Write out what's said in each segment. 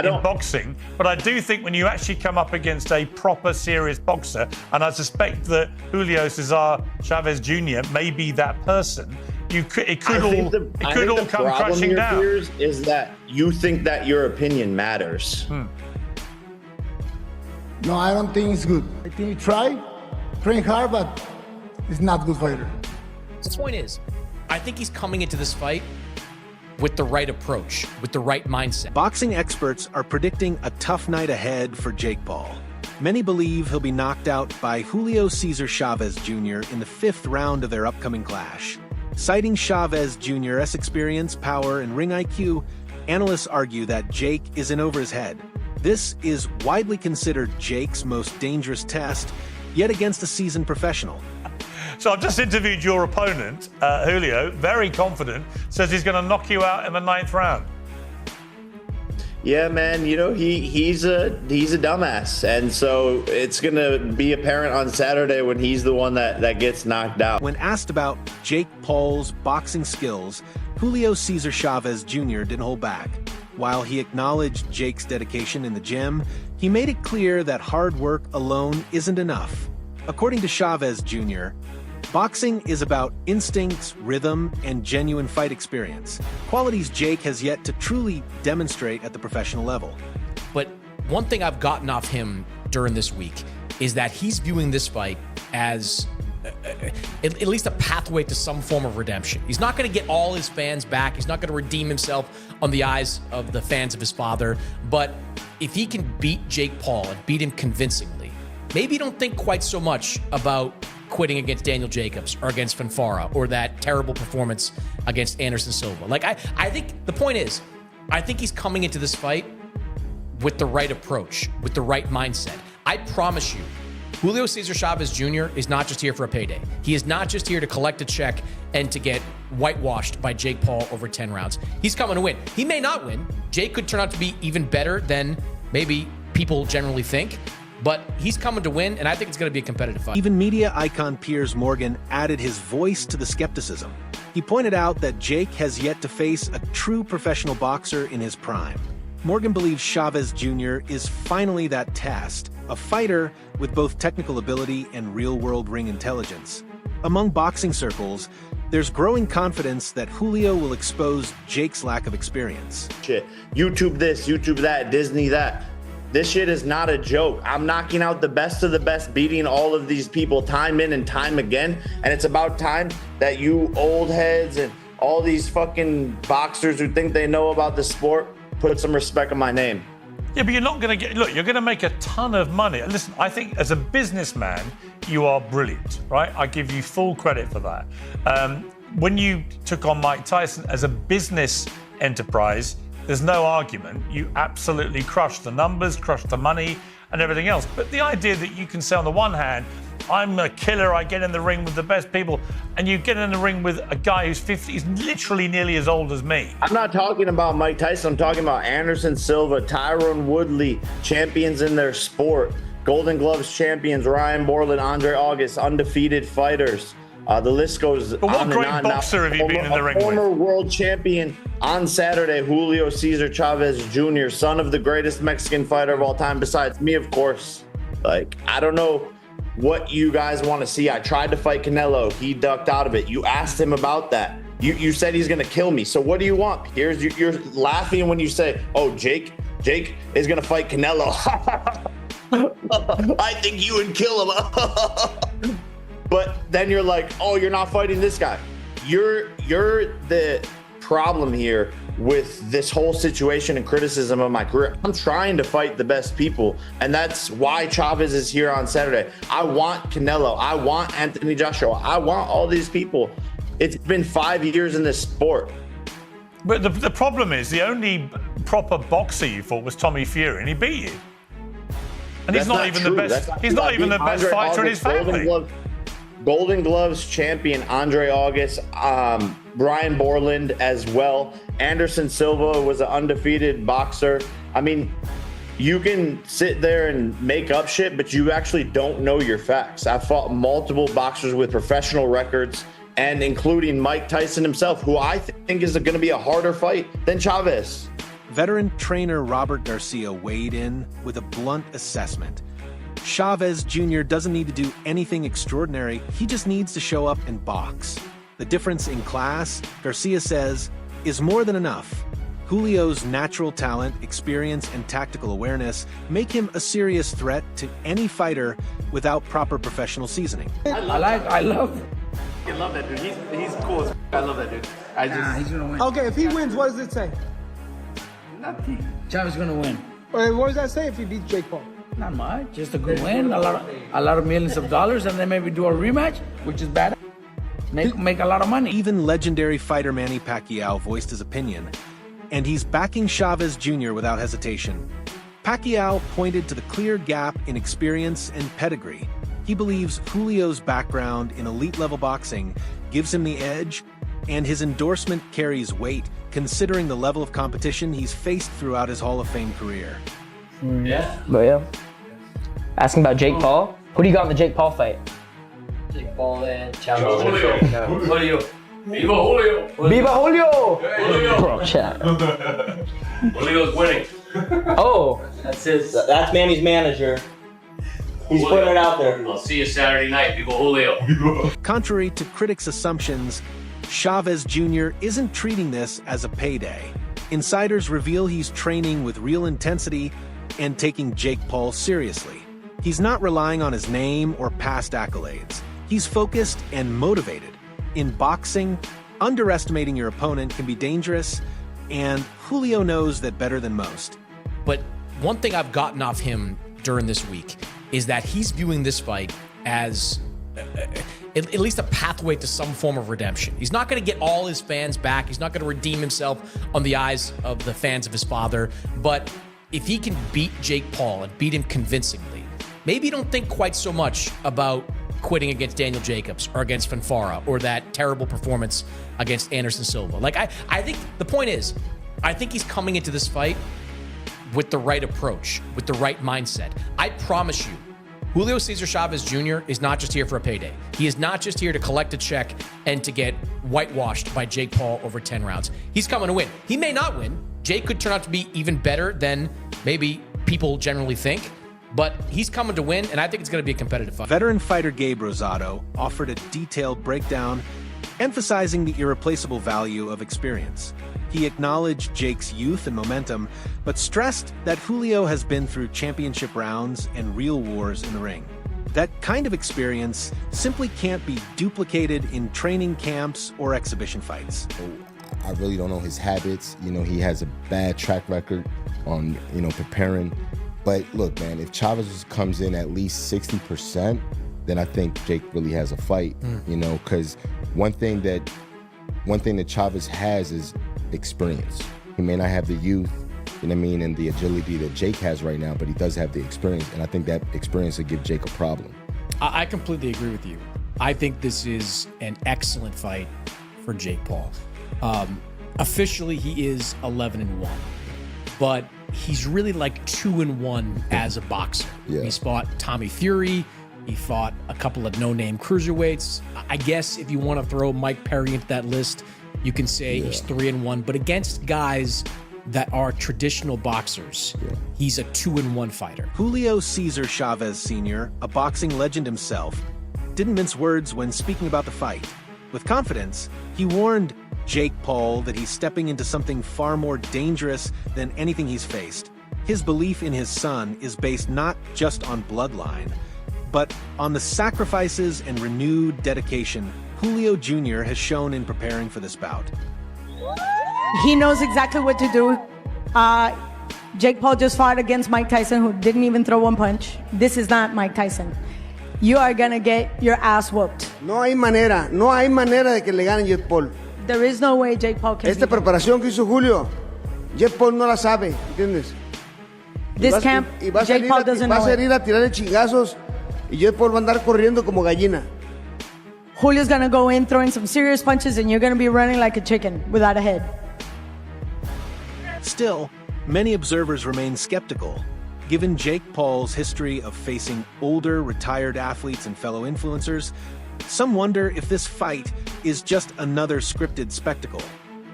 in boxing, but I do think when you actually come up against a proper, serious boxer, and I suspect that Julio Cesar Chavez Jr. may be that person, it could all come crashing down. Piers, is that you think that your opinion matters? No, I don't think it's good. I think he tried, train hard, but it's not good fighter. The point is, I think he's coming into this fight with the right approach, with the right mindset. Boxing experts are predicting a tough night ahead for Jake Paul. Many believe he'll be knocked out by Julio Cesar Chavez Jr. in the 5th round of their upcoming clash. Citing Chavez Jr.'s experience, power, and ring IQ, analysts argue that Jake is in over his head. This is widely considered Jake's most dangerous test, yet against a seasoned professional. So I've just interviewed your opponent, Julio, very confident, says he's going to knock you out in the 9th round. Yeah, man, you know, he's a dumbass, and so it's going to be apparent on Saturday when he's the one that gets knocked out. When asked about Jake Paul's boxing skills, Julio Cesar Chavez Jr. didn't hold back. While he acknowledged Jake's dedication in the gym, he made it clear that hard work alone isn't enough. According to Chavez Jr., boxing is about instincts, rhythm, and genuine fight experience, qualities Jake has yet to truly demonstrate at the professional level. But one thing I've gotten off him during this week is that he's viewing this fight as at least a pathway to some form of redemption. He's not going to get all his fans back. He's not going to redeem himself on the eyes of the fans of his father. But if he can beat Jake Paul and beat him convincingly, maybe don't think quite so much about quitting against Daniel Jacobs or against Fanfara or that terrible performance against Anderson Silva. Like, I think the point is, I think he's coming into this fight with the right approach, with the right mindset. I promise you, Julio Cesar Chavez Jr. is not just here for a payday. He is not just here to collect a check and to get whitewashed by Jake Paul over 10 rounds. He's coming to win. He may not win. Jake could turn out to be even better than maybe people generally think, but he's coming to win, and I think it's going to be a competitive fight. Even media icon Piers Morgan added his voice to the skepticism. He pointed out that Jake has yet to face a true professional boxer in his prime. Morgan believes Chavez Jr. is finally that test, a fighter with both technical ability and real-world ring intelligence. Among boxing circles, there's growing confidence that Julio will expose Jake's lack of experience. Shit, YouTube this, YouTube that, Disney that. This shit is not a joke. I'm knocking out the best of the best, beating all of these people time in and time again. And it's about time that you old heads and all these fucking boxers who think they know about the sport put some respect on my name. Yeah, but you're not going to look, you're going to make a ton of money. Listen, I think as a businessman, you are brilliant, right? I give you full credit for that. When you took on Mike Tyson as a business enterprise, there's no argument. You absolutely crushed the numbers, crushed the money and everything else. But the idea that you can say on the one hand, I'm a killer, I get in the ring with the best people, and you get in the ring with a guy who's 50, he's literally nearly as old as me. I'm not talking about Mike Tyson, I'm talking about Anderson Silva, Tyron Woodley, champions in their sport, Golden Gloves champions, Ryan Borland, Andre August, undefeated fighters. The list goes on and on. What great boxer have you been in the ring with? Former world champion on Saturday, Julio Cesar Chavez Jr., son of the greatest Mexican fighter of all time, besides me, of course. Like, I don't know what you guys want to see. I tried to fight Canelo. He ducked out of it. You asked him about that. You said he's going to kill me. So what do you want? You're laughing when you say, oh, Jake is going to fight Canelo. I think you would kill him. But then you're like, oh, you're not fighting this guy. You're the problem here with this whole situation and criticism of my career. I'm trying to fight the best people, and that's why Chavez is here on Saturday. I want Canelo. I want Anthony Joshua. I want all these people. It's been 5 years in this sport. But the problem is the only proper boxer you fought was Tommy Fury, and he beat you. And he's not even the best. He's not even the best fighter in his family. Golden Gloves champion Andre August, Brian Borland as well. Anderson Silva was an undefeated boxer. I mean, you can sit there and make up shit, but you actually don't know your facts. I've fought multiple boxers with professional records, and including Mike Tyson himself, who I think is going to be a harder fight than Chavez. veteran trainer Robert Garcia weighed in with a blunt assessment. Chavez Jr. doesn't need to do anything extraordinary, he just needs to show up and box. The difference in class, Garcia says, is more than enough. Julio's natural talent, experience, and tactical awareness make him a serious threat to any fighter without proper professional seasoning. I love that dude. He's cool as I love that dude. He's gonna win. Okay, if he wins, what does it say? Nothing. Chavez is gonna win. What does that say if he beats Jake Paul? Not much, just a good win. A lot of millions of dollars, and then maybe do a rematch, which is bad. Make a lot of money. Even legendary fighter Manny Pacquiao voiced his opinion, and he's backing Chavez Jr. without hesitation. Pacquiao pointed to the clear gap in experience and pedigree. He believes Julio's background in elite-level boxing gives him the edge, and his endorsement carries weight, considering the level of competition he's faced throughout his Hall of Fame career. Yeah. But yeah. Asking about Jake Paul. Who do you got in the Jake Paul fight? Jake Paul and Chavez. Julio. Viva Julio. Viva Julio! Julio. Bro, chat. Julio's winning. Oh. That's Manny's manager. He's putting it out there. I'll see you Saturday night. Viva Julio. Contrary to critics' assumptions, Chavez Jr. isn't treating this as a payday. Insiders reveal he's training with real intensity and taking Jake Paul seriously. He's not relying on his name or past accolades. He's focused and motivated. In boxing, underestimating your opponent can be dangerous, and Julio knows that better than most. But one thing I've gotten off him during this week is that he's viewing this fight as at least a pathway to some form of redemption. He's not going to get all his fans back. He's not going to redeem himself on the eyes of the fans of his father. But if he can beat Jake Paul and beat him convincingly, maybe don't think quite so much about quitting against Daniel Jacobs or against Fanfara or that terrible performance against Anderson Silva. Like, I think the point is, I think he's coming into this fight with the right approach, with the right mindset. I promise you, Julio Cesar Chavez Jr. is not just here for a payday. He is not just here to collect a check and to get whitewashed by Jake Paul over 10 rounds. He's coming to win. He may not win. Jake could turn out to be even better than maybe people generally think, but he's coming to win, and I think it's going to be a competitive fight. Veteran fighter Gabe Rosado offered a detailed breakdown, emphasizing the irreplaceable value of experience. He acknowledged Jake's youth and momentum, but stressed that Julio has been through championship rounds and real wars in the ring. That kind of experience simply can't be duplicated in training camps or exhibition fights. I really don't know his habits. You know, he has a bad track record on, preparing. But look, man, if Chavez comes in at least 60%, then I think Jake really has a fight, because one thing that Chavez has is experience. He may not have the youth, and the agility that Jake has right now, but he does have the experience, and I think that experience will give Jake a problem. I completely agree with you. I think this is an excellent fight for Jake Paul. Officially, he is 11-1, but he's really like 2-1 as a boxer. Yeah. He's fought Tommy Fury. He fought a couple of no-name cruiserweights. I guess if you want to throw Mike Perry into that list, you can say he's 3-1. But against guys that are traditional boxers, he's a 2-1 fighter. Julio Cesar Chavez Sr., a boxing legend himself, didn't mince words when speaking about the fight. With confidence, he warned Jake Paul that he's stepping into something far more dangerous than anything he's faced. His belief in his son is based not just on bloodline, but on the sacrifices and renewed dedication Julio Jr. has shown in preparing for this bout. He knows exactly what to do. Jake Paul just fought against Mike Tyson, who didn't even throw one punch. This is not Mike Tyson. You are gonna get your ass whooped. No hay manera de que le gane Jake Paul. There is no way Jake Paul can Esta beat him. preparación que hizo Julio, Jake Paul no la sabe, ¿entiendes? This camp, Jake Paul doesn't know va a it. salir a tirarle chingazos y Jake Paul va a andar corriendo como gallina. Julio's gonna go in throwing some serious punches, and you're gonna be running like a chicken without a head. Still, many observers remain skeptical. Given Jake Paul's history of facing older, retired athletes and fellow influencers, some wonder if this fight is just another scripted spectacle.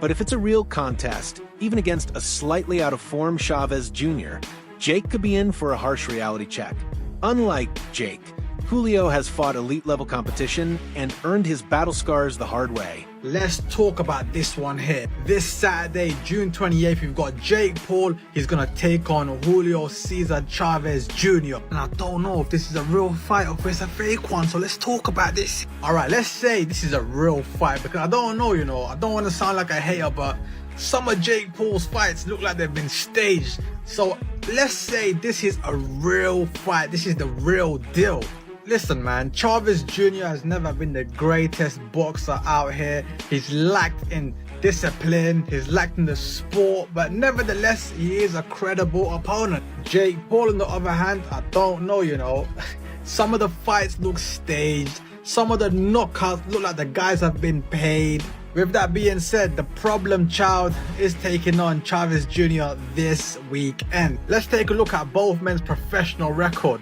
But if it's a real contest, even against a slightly out of form Chavez Jr., Jake could be in for a harsh reality check. Unlike Jake, Julio has fought elite-level competition and earned his battle scars the hard way. Let's talk about this one here. This Saturday, June 28th, we've got Jake Paul. He's going to take on Julio Cesar Chavez Jr. And I don't know if this is a real fight or if it's a fake one, so let's talk about this. All right, let's say this is a real fight, because I don't know, I don't want to sound like a hater, but some of Jake Paul's fights look like they've been staged. So let's say this is a real fight. This is the real deal. Listen, man, Chavez Jr. has never been the greatest boxer out here. He's lacked in discipline, he's lacked in the sport, but nevertheless, he is a credible opponent. Jake Paul, on the other hand, I don't know, Some of the fights look staged. Some of the knockouts look like the guys have been paid. With that being said, the problem child is taking on Chavez Jr. this weekend. Let's take a look at both men's professional record.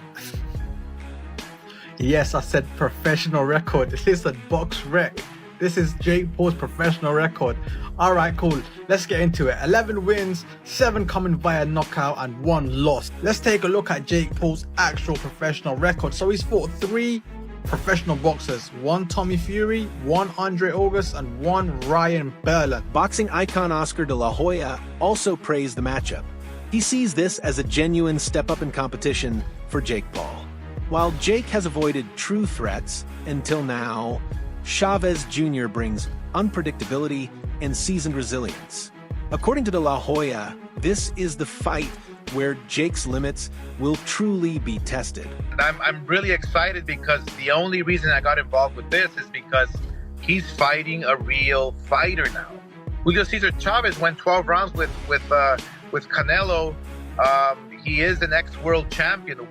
Yes, I said professional record. This is a box rec. This is Jake Paul's professional record. All right, cool. Let's get into it. 11 wins, 7 coming via knockout, and 1 loss. Let's take a look at Jake Paul's actual professional record. So he's fought 3 professional boxers, 1 Tommy Fury, 1 Andre August, and 1 Ryan Berlin. Boxing icon Oscar de la Hoya also praised the matchup. He sees this as a genuine step up in competition for Jake Paul. While Jake has avoided true threats until now, Chavez Jr. brings unpredictability and seasoned resilience. According to De La Hoya, this is the fight where Jake's limits will truly be tested. I'm really excited because the only reason I got involved with this is because he's fighting a real fighter now. Julio Cesar Chavez went 12 rounds with Canelo. He is an ex-world champion in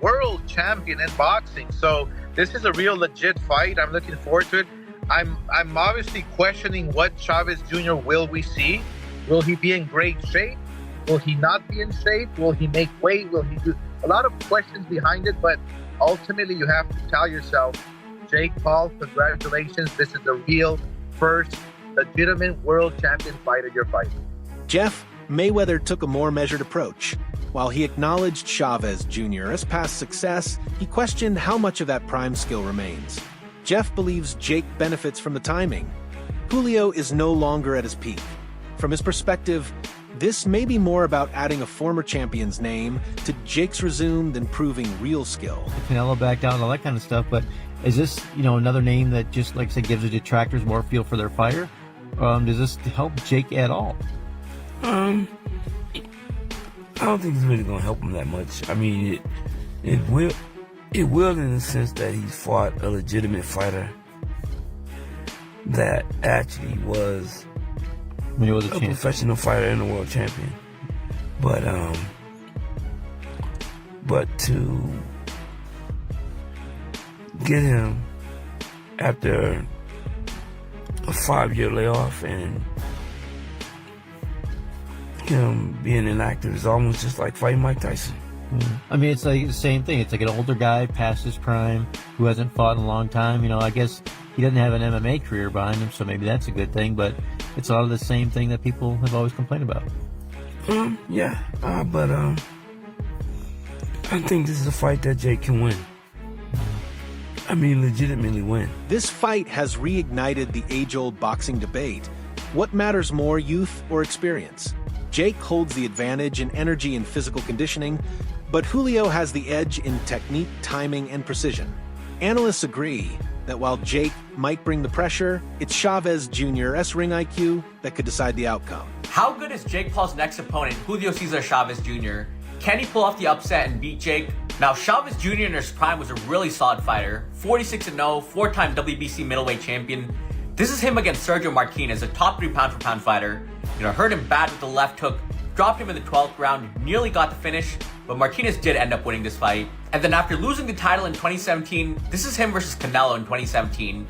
boxing. So this is a real legit fight. I'm looking forward to it. I'm obviously questioning what Chavez Jr. will we see. Will he be in great shape? Will he not be in shape? Will he make weight? Will he do a lot of questions behind it? But ultimately, you have to tell yourself, Jake Paul, congratulations. This is the real first legitimate world champion fighter you're fighting. Jeff, Mayweather took a more measured approach. While he acknowledged Chavez Jr. as past success, he questioned how much of that prime skill remains. Jeff believes Jake benefits from the timing. Julio is no longer at his peak. From his perspective, this may be more about adding a former champion's name to Jake's resume than proving real skill. Canelo back down and all that kind of stuff, but is this, another name that just, like I said, gives the detractors more feel for their fighter? Does this help Jake at all? I don't think it's really gonna help him that much. I mean, it will in the sense that he's fought a legitimate fighter that actually was a professional fighter and a world champion. But to get him after a 5-year layoff and him being inactive is almost just like fighting Mike Tyson. I mean, it's like the same thing. It's like an older guy past his prime who hasn't fought in a long time. I guess he doesn't have an MMA career behind him, so maybe that's a good thing, but it's a lot of the same thing that people have always complained about. But I think this is a fight that Jake can win. I mean, legitimately win. This fight has reignited the age-old boxing debate. What matters more, youth or experience? Jake holds the advantage in energy and physical conditioning, but Julio has the edge in technique, timing, and precision. Analysts agree that while Jake might bring the pressure, it's Chavez Jr.'s ring IQ that could decide the outcome. How good is Jake Paul's next opponent, Julio Cesar Chavez Jr.? Can he pull off the upset and beat Jake? Now, Chavez Jr. in his prime was a really solid fighter, 46-0, 4-time WBC middleweight champion. This is him against Sergio Martinez, a top 3 pound-for-pound fighter. Hurt him bad with the left hook, dropped him in the 12th round, nearly got the finish, but Martinez did end up winning this fight. And then after losing the title in 2017, this is him versus Canelo in 2017.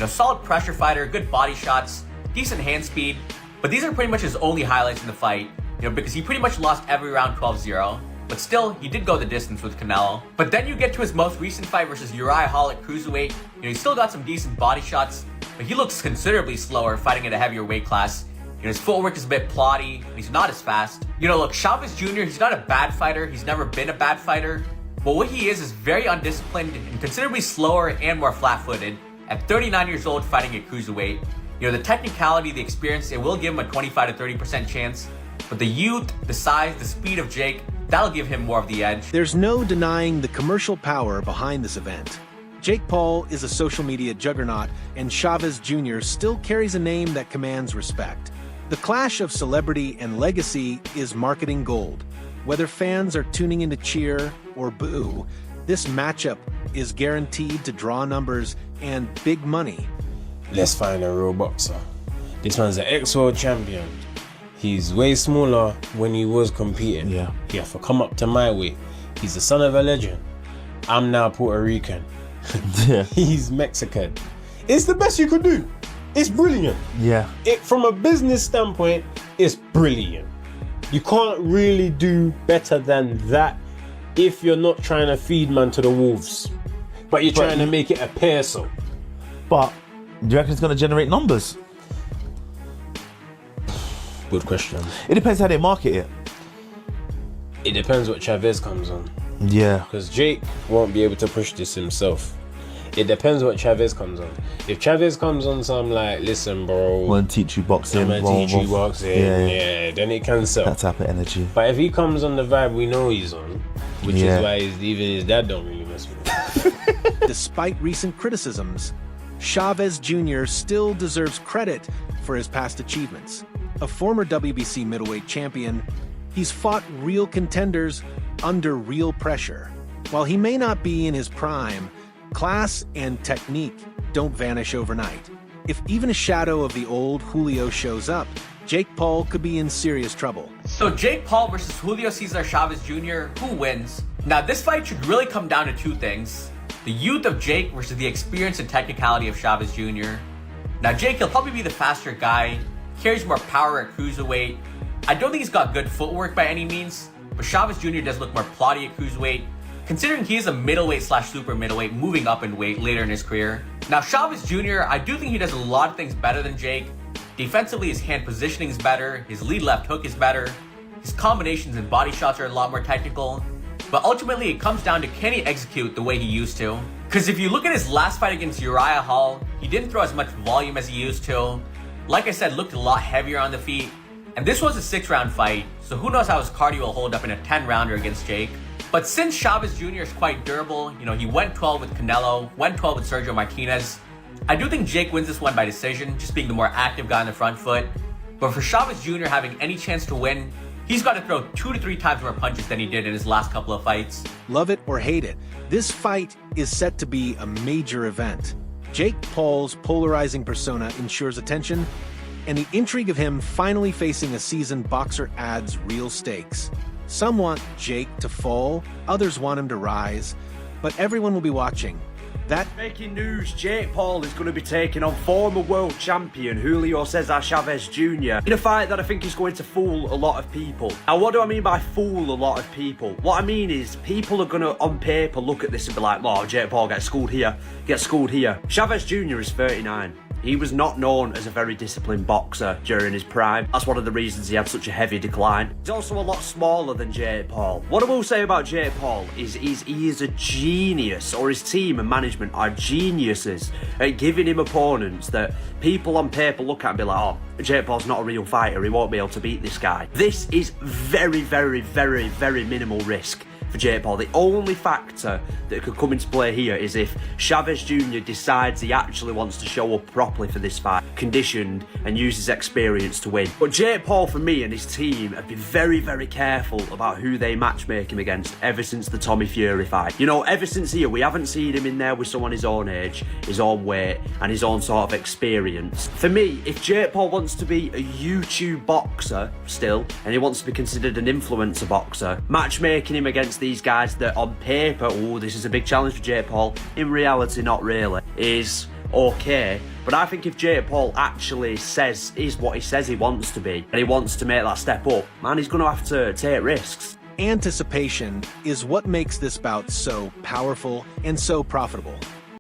Solid pressure fighter, good body shots, decent hand speed, but these are pretty much his only highlights in the fight, because he pretty much lost every round 12-0. But still, he did go the distance with Canelo. But then you get to his most recent fight versus Uriah Hall at cruiserweight. He still got some decent body shots, but he looks considerably slower fighting at a heavier weight class. You know, his footwork is a bit plotty. He's not as fast. You know, look, Chavez Jr., he's not a bad fighter. He's never been a bad fighter. But what he is very undisciplined and considerably slower and more flat-footed. At 39 years old, fighting at cruiserweight. You know, the technicality, the experience, it will give him a 25 to 30% chance. But the youth, the size, the speed of Jake, that'll give him more of the edge. There's no denying the commercial power behind this event. Jake Paul is a social media juggernaut, and Chavez Jr. still carries a name that commands respect. The clash of celebrity and legacy is marketing gold. Whether fans are tuning in to cheer or boo, this matchup is guaranteed to draw numbers and big money. Let's find a real boxer. This one's an ex-world champion. He's way smaller when he was competing. Yeah. He have to come up to my weight. He's the son of a legend. I'm now Puerto Rican. Yeah. He's Mexican. It's the best you could do. It's brilliant. Yeah. From a business standpoint, it's brilliant. You can't really do better than that if you're not trying to feed man to the wolves. But you're trying to make it appear so. But do you reckon it's going to generate numbers? Good question. It depends how they market it. It depends what Chavez comes on. Yeah. Because Jake won't be able to push this himself. It depends what Chavez comes on. If Chavez comes on some like, listen bro, I'm going to teach you boxing. I'm going to teach you boxing. Yeah, then it can sell. That type of energy. But if he comes on the vibe we know he's on, which is why even his dad don't really mess with him. Despite recent criticisms, Chavez Jr. still deserves credit for his past achievements. A former WBC middleweight champion, he's fought real contenders under real pressure. While he may not be in his prime, class and technique don't vanish overnight. If even a shadow of the old Julio shows up, Jake Paul could be in serious trouble. So Jake Paul versus Julio Cesar Chavez Jr., who wins? Now this fight should really come down to two things. The youth of Jake versus the experience and technicality of Chavez Jr. Now Jake, he'll probably be the faster guy, carries more power at cruiserweight. I don't think he's got good footwork by any means, but Chavez Jr. does look more plotty at cruiserweight, considering he is a middleweight / super middleweight moving up in weight later in his career. Now Chavez Jr., I do think he does a lot of things better than Jake. Defensively, his hand positioning is better, his lead left hook is better, his combinations and body shots are a lot more technical, but ultimately it comes down to can he execute the way he used to. Because if you look at his last fight against Uriah Hall, he didn't throw as much volume as he used to. Like I said, looked a lot heavier on the feet. And this was a 6-round fight, so who knows how his cardio will hold up in a 10-rounder against Jake. But since Chavez Jr. is quite durable, you know, he went 12 with Canelo, went 12 with Sergio Martinez. I do think Jake wins this one by decision, just being the more active guy on the front foot. But for Chavez Jr. having any chance to win, he's got to throw 2 to 3 times more punches than he did in his last couple of fights. Love it or hate it, this fight is set to be a major event. Jake Paul's polarizing persona ensures attention, and the intrigue of him finally facing a seasoned boxer adds real stakes. Some want Jake to fall, others want him to rise, but everyone will be watching. Making news, Jake Paul is going to be taking on former world champion Julio Cesar Chavez Jr. in a fight that I think is going to fool a lot of people. Now, what do I mean by fool a lot of people? What I mean is people are going to, on paper, look at this and be like, oh, Jake Paul gets schooled here, gets schooled here. Chavez Jr. is 39. He was not known as a very disciplined boxer during his prime. That's one of the reasons he had such a heavy decline. He's also a lot smaller than Jake Paul. What I will say about Jake Paul is he is a genius, or his team and management are geniuses at giving him opponents that people on paper look at and be like, oh, Jake Paul's not a real fighter, he won't be able to beat this guy. This is very, very, very, very minimal risk for Jake Paul. The only factor that could come into play here is if Chavez Jr. decides he actually wants to show up properly for this fight, conditioned, and use his experience to win. But Jake Paul, for me and his team, have been very, very careful about who they matchmake him against ever since the Tommy Fury fight. You know, ever since here, we haven't seen him in there with someone his own age, his own weight, and his own sort of experience. For me, if Jake Paul wants to be a YouTube boxer still, and he wants to be considered an influencer boxer, matchmaking him against these guys that on paper, oh, this is a big challenge for Jake Paul, in reality not really, is okay. But I think if Jake Paul actually is what he says he wants to be, and he wants to make that step up, man, he's going to have to take risks. Anticipation is what makes this bout so powerful and so profitable.